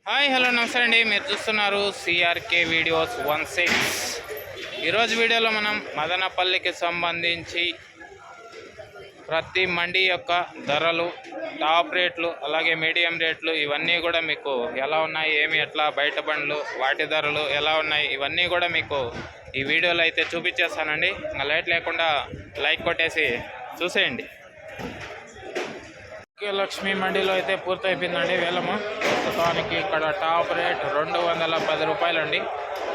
Hi hello నమస్తే అండి. మీరు చూస్తున్నారు సిఆర్కే వీడియోస్ 16. ఈరోజు వీడియోలో మనం మదనపల్లికి సంబంధించి ప్రతి మండి యొక్క ధరలు, టాప్ రేట్లు, అలాగే మీడియం రేట్లు ఇవన్నీ కూడా మీకు ఎలా ఉన్నాయి, ఏమి ఎట్లా, బయట బండ్లు వాటి ధరలు ఎలా ఉన్నాయి, ఇవన్నీ కూడా మీకు ఈ వీడియోలో అయితే చూపించేస్తానండి. ఇంకా లేట్ లేకుండా లైక్ కొట్టేసి చూసేయండి. లక్ష్మీ మండీలో అయితే పూర్తయిపోయిందండి వేలము. ప్రస్తుతానికి ఇక్కడ టాప్ రేట్ 210 రూపాయలండి.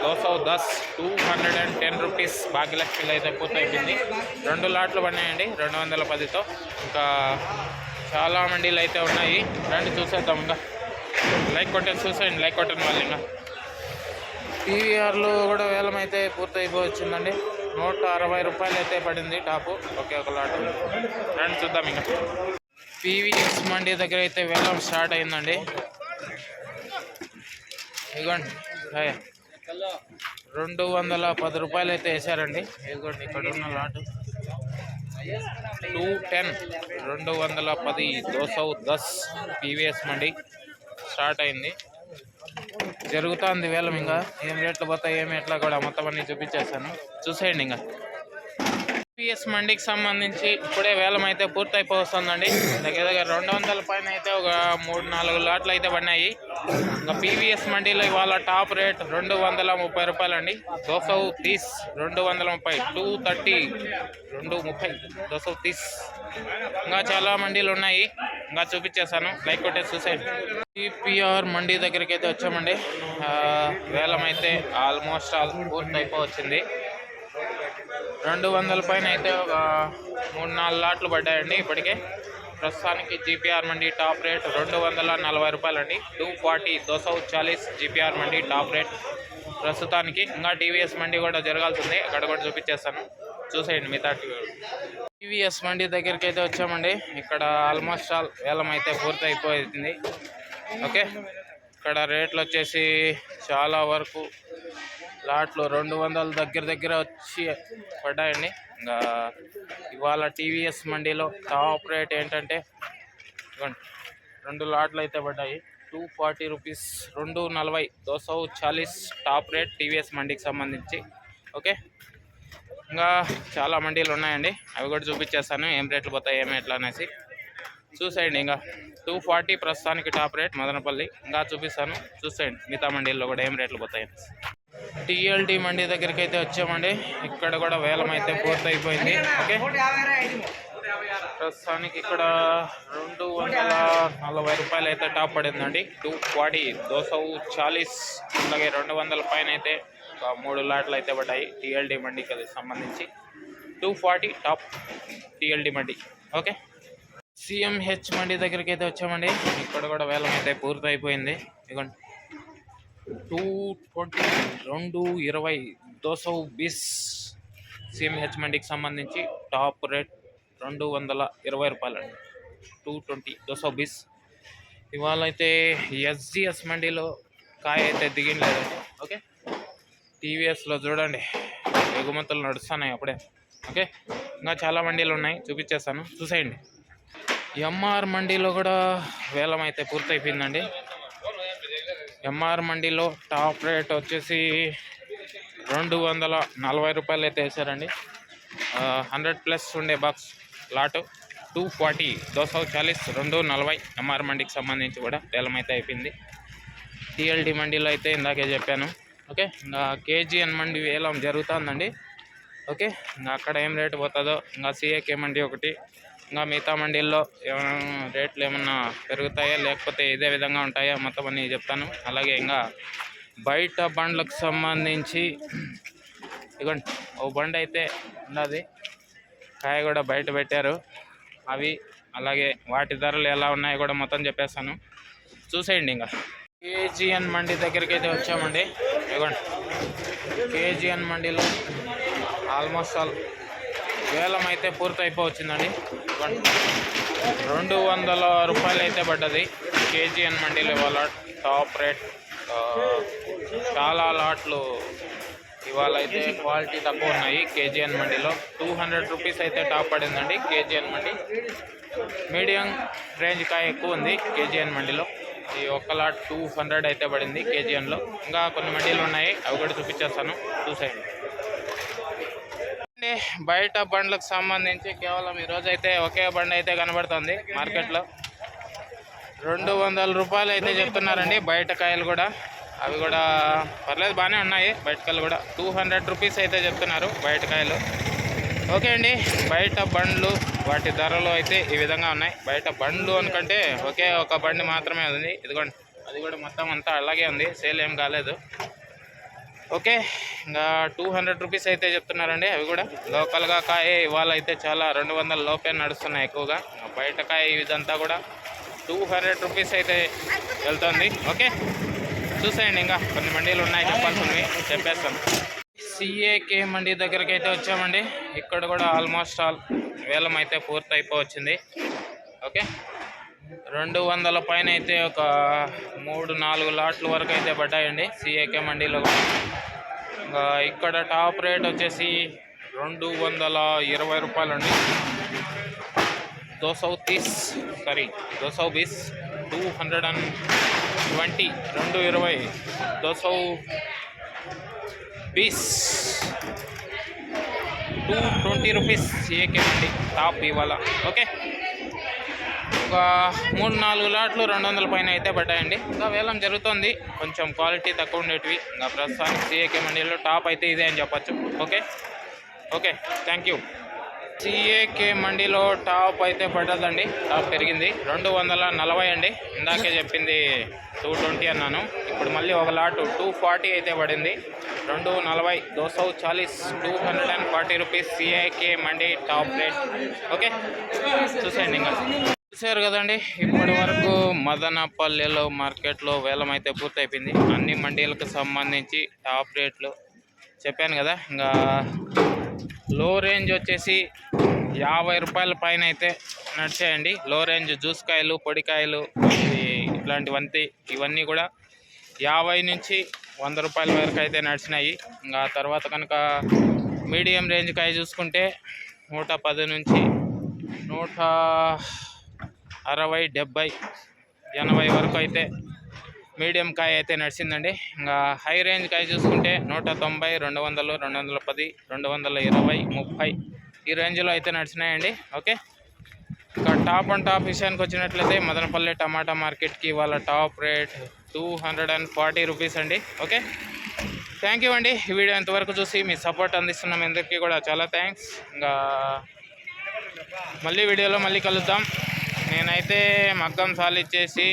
210 రూపీస్ భాగ్యలక్ష్మిలో అయితే పూర్తయిపోయింది. 2 లాట్లు పడినాయండి 210తో. ఇంకా చాలా మండీలు అయితే ఉన్నాయి, రండి చూసేద్దాం. ఇంకా లైక్ కొట్టేసి చూసేయండి, లైక్ కొట్టండి వాళ్ళు. ఇంకా పీవీఆర్లు కూడా వేలం అయితే పూర్తయిపోవచ్చిందండి. 160 రూపాయలు అయితే పడింది టాపు ఒకే ఒక లాటు. రండి చూద్దాం. ఇంకా పీవీఎస్ మండీ దగ్గర అయితే వేలం స్టార్ట్ అయిందండి. ఇదిగోండి 210 రూపాయలు అయితే వేసారండి. ఇదిగోండి ఇక్కడ ఉన్న లాటు 210 210 పీవీఎస్ మండీ స్టార్ట్ అయింది. జరుగుతుంది వేలం. ఇంకా ఏం రేట్లు పోతాయి, ఏమి ఎట్లా కూడా మొత్తం అన్ని చూపించేస్తాను, చూసేయండి. ఇంకా పీవీఎస్ మండీకి సంబంధించి ఇప్పుడే వేలం అయితే పూర్తయిపోతుందండి. దగ్గర దగ్గర 200 పైన అయితే ఒక 3-4 లాట్లు అయితే పడినాయి. ఇంకా పీవీఎస్ మండీలో ఇవాళ టాప్ రేట్ 230 రూపాయలండి. 230 230 230 ఇంకా చాలా మండీలు ఉన్నాయి, ఇంకా చూపించేస్తాను. లైక్ కొట్టేసి చూసేయండి. పీపీఆర్ మండీ దగ్గరికి అయితే వచ్చామండి. వేలం అయితే ఆల్మోస్ట్ పూర్తయిపోవచ్చింది. 200 పైన అయితే ఒక 3-4 లాట్లు పడ్డాయండి ఇప్పటికే. ప్రస్తుతానికి జీపీఆర్ మండీ టాప్ రేట్ 240 రూపాయలండి. 240 జీపీఆర్ మండీ టాప్ రేట్ ప్రస్తుతానికి. ఇంకా టీవీఎస్ మండీ కూడా జరగాల్సింది, అక్కడ కూడా చూపించేస్తాను, చూసేయండి. మిగతా టీవీఎస్ మండీ దగ్గరికి అయితే వచ్చామండి. ఇక్కడ ఆల్మోస్ట్ వేలం అయితే పూర్తి అయిపోయింది. ఓకే, ఇక్కడ రేట్లు వచ్చేసి చాలా వరకు లాట్లు 200 దగ్గర వచ్చి పడ్డాయండి. ఇంకా ఇవాళ టీవీఎస్ మండీలో టాప్ రేట్ ఏంటంటే 2 లాట్లు అయితే పడ్డాయి. 240 రూపీస్ 240 టాప్ రేట్ టీవీఎస్ మండీకి సంబంధించి. ఓకే, ఇంకా చాలా మండీలు ఉన్నాయండి, అవి కూడా చూపించేస్తాను, ఏం రేట్లు పోతాయి ఏమి ఎట్లా అనేసి చూసేయండి. ఇంకా 240 ప్రస్తుతానికి టాప్ రేట్ మదనపల్లి. ఇంకా చూపిస్తాను, చూసేయండి మిగతా మండీల్లో కూడా ఏం రేట్లు పోతాయి. టీఎల్టీ మండీ దగ్గరికి అయితే వచ్చామండి. ఇక్కడ కూడా వేలం అయితే పూర్తయిపోయింది. ఓకే, ప్రస్తుతానికి ఇక్కడ 240 రూపాయలు అయితే టాప్ పడిందండి. 240 అలాగే 200 పైన అయితే ఒక 3 లాట్లు అయితే పడ్డాయి టీఎల్టీ మండీకి సంబంధించి. 240 top TLT Mandi. Okay, CMH Mandi దగ్గరికి అయితే వచ్చామండి. ఇక్కడ కూడా వేలం అయితే పూర్తి అయిపోయింది. ఇదిగోండి 220 సిఎంహెచ్ మండీకి సంబంధించి టాప్ రేట్ 220 రూపాయలండి. 220 ఇవాళ అయితే ఎస్జిఎస్ మండీలో కాయ అయితే దిగింలేదండి. ఓకే, టీవీఎస్లో చూడండి ఎగుమతులు నడుస్తున్నాయి అప్పుడే. ఓకే, ఇంకా చాలా మండీలు ఉన్నాయి, చూపించేస్తాను, చూసేయండి. ఎంఆర్ మండీలో కూడా వేలం అయితే పూర్తయిపోయిందండి. ఎంఆర్ మండీలో టాప్ రేట్ వచ్చేసి 240 రూపాయలు అయితే వేసారండి. 100+ ఉండే బాక్స్ లాటు 240 240 ఎంఆర్ మండీకి సంబంధించి కూడా వేలం అయితే అయిపోయింది. టీఎల్టీ మండీలో అయితే ఇందాకే చెప్పాను. ఓకే, ఇంకా కేజీఎన్ మండీ వేలం జరుగుతుందండి. ఓకే, ఇంకా అక్కడ ఏం రేటు పోతుందో, ఇంకా సిఏకే మండీ ఒకటి, ఇంకా మిగతా మండీల్లో ఏమైనా రేట్లు ఏమన్నా పెరుగుతాయా లేకపోతే ఇదే విధంగా ఉంటాయా మొత్తం అన్నీ చెప్తాను. అలాగే ఇంకా బయట బండ్లకు సంబంధించి ఇదిగోండి ఓ బండి అయితే ఉన్నది, కాయ కూడా బయట పెట్టారు. అవి అలాగే వాటి ధరలు ఎలా ఉన్నాయో కూడా మొత్తం చెప్పేస్తాను, చూసేయండి. ఇంకా కేజీఎన్ మండీ దగ్గరికి అయితే వచ్చామండి. ఇదిగోండి కేజీఎన్ మండీలో ఆల్మోస్ట్ వేలం అయితే పూర్తి అయిపోవచ్చిందండి. 200 రూపాయలు అయితే పడ్డది కేజీఎన్ మండీలో ఇవాళ టాప్ రేట్. చాలా లాట్లు ఇవాళ అయితే క్వాలిటీ తక్కువ ఉన్నాయి కేజీఎన్ మండీలో. 200 రూపీస్ అయితే టాప్ పడిందండి కేజీఎన్ మండీ. మీడియం రేంజ్ కాయ ఎక్కువ ఉంది కేజీఎన్ మండీలో. ఈ ఒక్క లాట్ 200 అయితే పడింది కేజీఎన్లో. ఇంకా కొన్ని మండీలు ఉన్నాయి, అవి కూడా చూపించేస్తాను, చూసేయండి. బయట బండ్లకు సంబంధించి కేవలం ఈరోజు అయితే ఒకే బండి అయితే కనబడుతుంది మార్కెట్లో. 200 రూపాయలు అయితే చెప్తున్నారండి బయట కాయలు కూడా. అవి కూడా పర్లేదు, బాగానే ఉన్నాయి బయట కాయలు కూడా. 200 రూపీస్ అయితే చెప్తున్నారు బయట కాయలు. ఓకే అండి, బయట బండ్లు వాటి ధరలు అయితే ఈ విధంగా ఉన్నాయి. బయట బండ్లు అనుకంటే ఒకే ఒక బండి మాత్రమే ఉంది, ఇదిగోండి. అది కూడా మొత్తం అంతా అలాగే ఉంది, సేల్ ఏం కాలేదు. ఓకే, ఇంకా 200 రూపీస్ అయితే చెప్తున్నారండి. అవి కూడా లోకల్గా కాయ ఇవాళ అయితే చాలా 200 లోపే నడుస్తున్నాయి ఎక్కువగా. బయట కాయ ఇదంతా కూడా 200 రూపీస్ అయితే వెళ్తుంది. ఓకే, చూసేయండి. ఇంకా కొన్ని మండీలు ఉన్నాయి, చెప్పాల్సినవి చెప్పేస్తాను. సిఏకే మండీ దగ్గరికి అయితే వచ్చామండి. ఇక్కడ కూడా ఆల్మోస్ట్ ఆల్ వేలం అయితే పూర్తి అయిపోవచ్చింది. ఓకే, 200 పైన అయితే ఒక 3-4 లాట్ల వరకు అయితే పడ్డాయండి సిఏకే మండీలో. ఇంకా ఇక్కడ టాప్ రేట్ వచ్చేసి 220 రూపాయలండి. 220 220 220 220 రూపీస్ సిఏకే మండీ టాప్ ఇవాళ. ఓకే, ఒక 3-4 లాట్లు 200 పైన అయితే పడ్డాయండి. ఇంకా వేలం జరుగుతుంది, కొంచెం క్వాలిటీ తక్కువ ఉండేటివి. ఇంకా ప్రస్తుతానికి సిఏకే మండీలో టాప్ అయితే ఇదే అని చెప్పచ్చు. Okay okay, thank you. CAK మండీలో టాప్ అయితే పడ్డదండి, టాప్ పెరిగింది 240 అండి. ఇందాకే చెప్పింది 220 అన్నాను, ఇప్పుడు మళ్ళీ ఒక లాటు 240 అయితే పడింది. 240 240 rupees CAK Mandi top rate. Okay, చూసేయండి. ఇంకా చూసారు కదండి, ఇప్పటి వరకు మదనపల్లెలో మార్కెట్లో వేలం అయితే పూర్తయిపోయింది. అన్ని మండీలకు సంబంధించి టాప్ రేట్లు చెప్పాను కదా. ఇంకా లో రేంజ్ వచ్చేసి 50 రూపాయల పైన అయితే నడిచాయండి. లో రేంజ్ జ్యూస్ కాయలు, పొడికాయలు ఇవన్నీ కూడా 50 నుంచి 100 రూపాయల వరకు అయితే నడిచినాయి. ఇంకా తర్వాత కనుక మీడియం రేంజ్ కాయ చూసుకుంటే 110 నుంచి 160, 70, 80 వరకు అయితే మీడియం కాయ అయితే నడిచిందండి. ఇంకా హై రేంజ్ కాయ చూసుకుంటే 190, 200, 210, 220, 30 ఈ రేంజ్లో అయితే నడిచినాయండి. ఓకే, ఇంకా టాప్ అండ్ టాప్ విషయానికి వచ్చినట్లయితే మదనపల్లె టమాటా మార్కెట్కి వాళ్ళ టాప్ రేట్ 240 రూపీస్ అండి. ఓకే, థ్యాంక్ యూ అండి. ఈ వీడియో ఇంతవరకు చూసి మీ సపోర్ట్ అందిస్తున్న మీ అందరికీ కూడా చాలా థ్యాంక్స్. ఇంకా వీడియోలో మళ్ళీ కలుద్దాం. నేనైతే మగ్గం సాలిచ్చేసి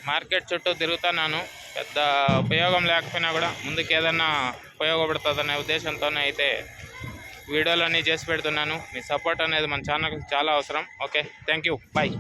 మార్కెట్ చుట్టూ తిరుగుతున్నాను. పెద్ద ఉపయోగం లేకపోయినా కూడా ముందుకు ఏదన్నా ఉపయోగపడుతుందనే ఉద్దేశంతోనే అయితే వీడియోలన్నీ చేసి పెడుతున్నాను. మీ సపోర్ట్ అనేది మన ఛానల్కి చాలా అవసరం. Okay, thank you, bye.